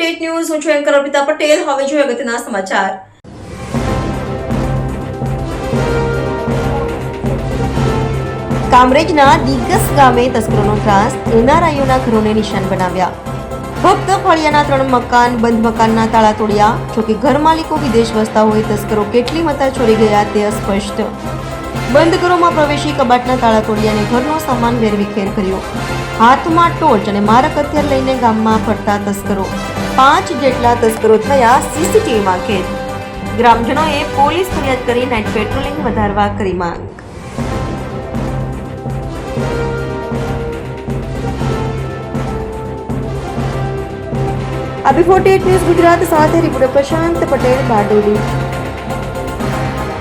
B48 news હું છું anchor Arpita Patel. હવે જોઈએ અગત્યના સમાચાર. કામરેજના દિગ્ગસ ગામે તસ્કરોનો ત્રાસ, એનઆરઆઈઓના ઘરોને નિશાન બનાવ્યા. ફક્ત ફળિયાના 3 મકાન, બંધ મકાનના તાળા તોડ્યા. જોકે ઘર માલિકો વિદેશ વસતા હોય, તસ્કરો કેટલી મતા ચોરી ગયા તે અસ્પષ્ટ. બંધ ઘરોમાં પ્રવેશી કબાટના તાળા તોડ્યા અને ઘરનો સામાન વેરવિખેર કર્યો. હાથમાં ટોર્ચ અને મારક હથિયાર લઈને ગામમાં ફરતા તસ્કરો. 5 જેટલા તસ્કરો થયા સીસીટીવીમાં કેદ. ગ્રામજનોએ પોલીસ ફરિયાદ કરી નાઇટ પેટ્રોલિંગ વધારવા કરી માંગ. B48 ન્યૂઝ ગુજરાત સાથે રિપોર્ટર પ્રશાંત પટેલ, બારડોલી.